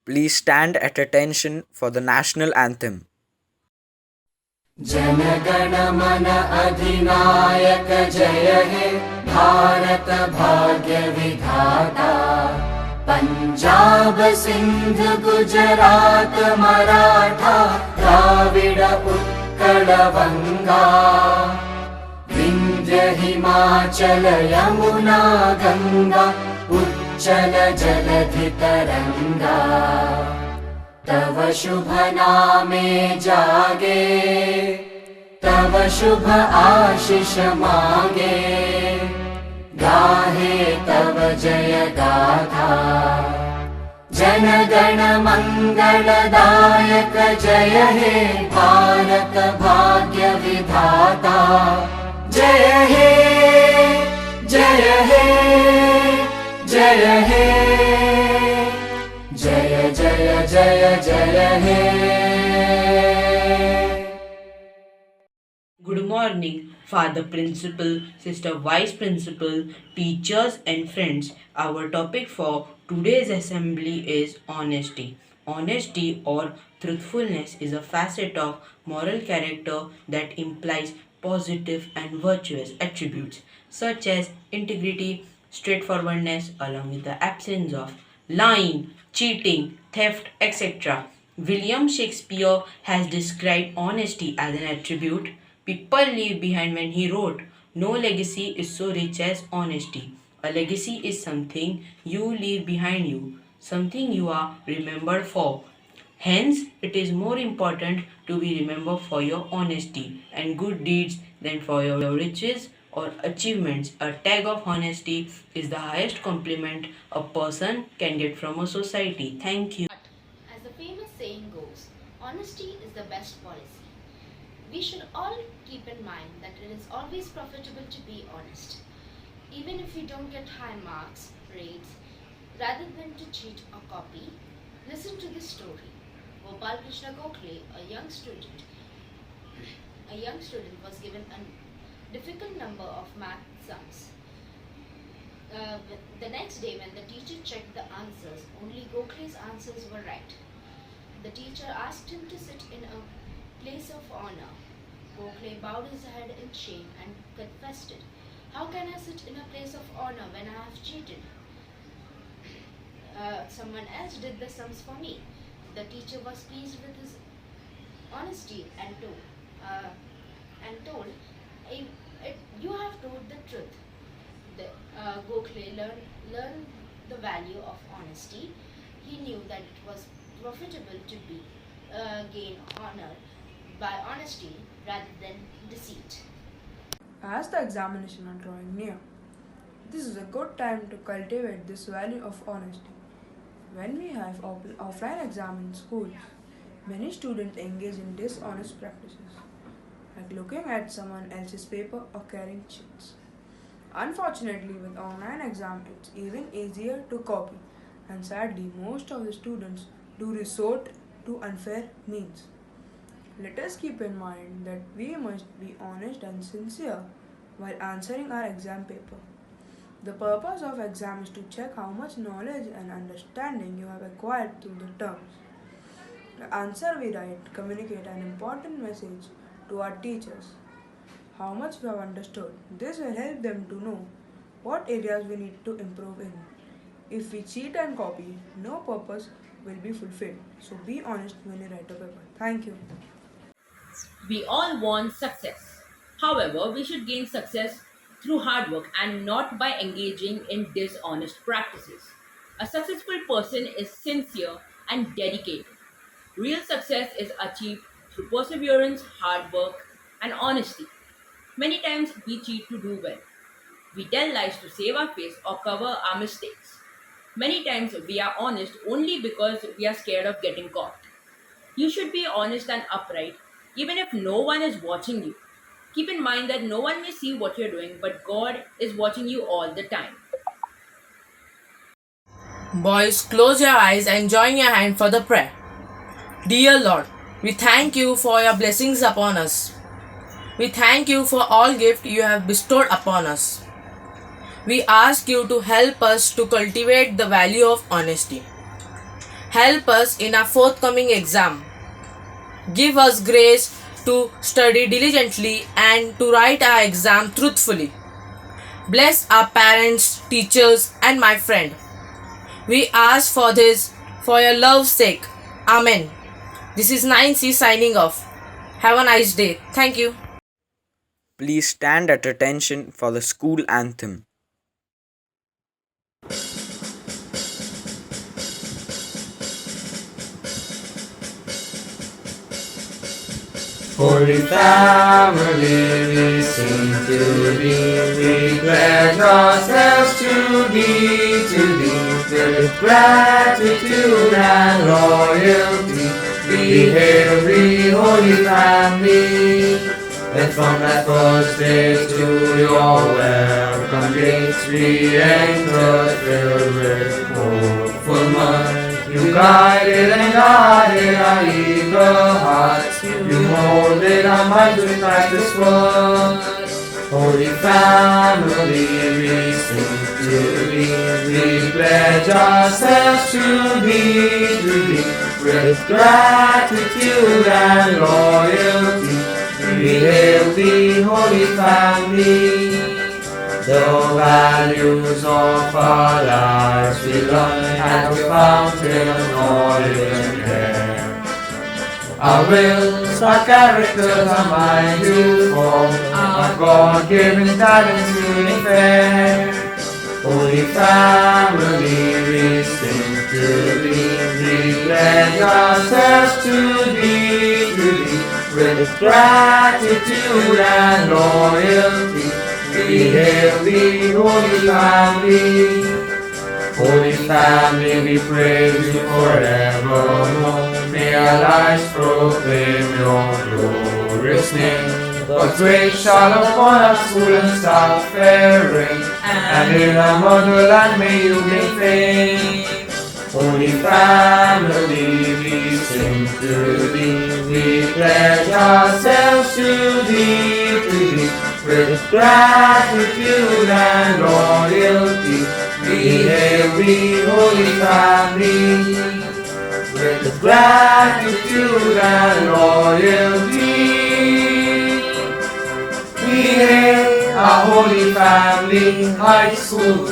Please stand at attention for the national anthem. जनगण मन अधिनायक जय हे भारत भाग्य विधाता पंजाब सिंध गुजरात मराठा द्राविड उत्कल बंगा विंध्य हिमाचल यमुना गंगा उच्चल जलधि तरंगा तव शुभ नामे जागे तव शुभ आशीष मांगे गाहे तव जय गाथा जन गण मंगलदायक जय हे भारत भाग्य विधाता जय हे जय हे जय हे जय जय जय जय हे. Good morning, Father Principal, Sister Vice Principal, teachers and friends. Our topic for today's assembly is honesty. Honesty or truthfulness is a facet of moral character that implies positive and virtuous attributes such as integrity, straightforwardness, along with the absence of lying, cheating, theft, etc. William Shakespeare has described honesty as an attribute people leave behind when he wrote, "No legacy is so rich as honesty." A legacy is something you leave behind you, something you are remembered for. Hence, it is more important to be remembered for your honesty and good deeds than for your riches or achievements. A tag of honesty is the highest compliment a person can get from a society. Thank you. As the famous saying goes, honesty is the best policy. We should all keep in mind that it is always profitable to be honest. Even if you don't get high marks, grades, rather than to cheat or copy, listen to this story. Gopal Krishna Gokhale, a young student was given a difficult number of math sums. The next day when the teacher checked the answers, only Gokhale's answers were right. The teacher asked him to sit in a place of honor. Gokhale bowed his head in shame and confessed it. How can I sit in a place of honor when I have cheated? Someone else did the sums for me. The teacher was pleased with his honesty and told, you have told the truth. Gokhale learned the value of honesty. He knew that it was profitable to gain honor by honesty rather than deceit. As the examination are drawing near, this is a good time to cultivate this value of honesty. When we have offline exam in schools, many students engage in dishonest practices, like looking at someone else's paper or carrying cheats. Unfortunately, with online exam, it's even easier to copy, and sadly, most of the students do resort to unfair means. Let us keep in mind that we must be honest and sincere while answering our exam paper. The purpose of exam is to check how much knowledge and understanding you have acquired through the terms. The answer we write communicate an important message to our teachers. How much we have understood. This will help them to know what areas we need to improve in. If we cheat and copy, no purpose will be fulfilled. So be honest when you write a paper. Thank you. We all want success. However, we should gain success through hard work and not by engaging in dishonest practices. A successful person is sincere and dedicated. Real success is achieved through perseverance, hard work, and honesty. Many times we cheat to do well. We tell lies to save our face or cover our mistakes. Many times we are honest only because we are scared of getting caught. You should be honest and upright, even if no one is watching you. Keep in mind that no one may see what you're doing, but God is watching you all the time. Boys, close your eyes and join your hand for the prayer. Dear Lord, we thank you for your blessings upon us. We thank you for all gifts you have bestowed upon us. We ask you to help us to cultivate the value of honesty. Help us in our forthcoming exam. Give us grace to study diligently and to write our exam truthfully. Bless our parents, teachers, and my friend. We ask for this for your love's sake. Amen. This is 9C signing off. Have a nice day. Thank you. Please stand at attention for the school anthem. Holy family, we sing to thee, we pledge ourselves to thee, with gratitude and loyalty. We hail thee, Holy Family, and from that first day to your welcome gates we enter filled with hopeful mirth. You guided and guided our eager hearts, you molded our minds with Christ's word. Holy Family, we sing to thee, we pledge ourselves to thee, with gratitude and loyalty. We hail thee, Holy Family. The values of our lives we learn at the fountain of knowledge and care. Our wills, our characters, our minds you form, our God-given talents really fair. Holy Family, we sing to thee, we pledge ourselves to thee, with gratitude and loyalty. We hail thee, Holy Family. Holy Family, we praise you forevermore. May our lives proclaim your glorious name. God's grace shall upon our school and staff faring, and in our motherland may you gain fame. Holy Family, we sing to thee, we pledge ourselves to thee, with gratitude and loyalty. We hail thee, Holy Family, with gratitude and loyalty. We hail our Holy Family High School.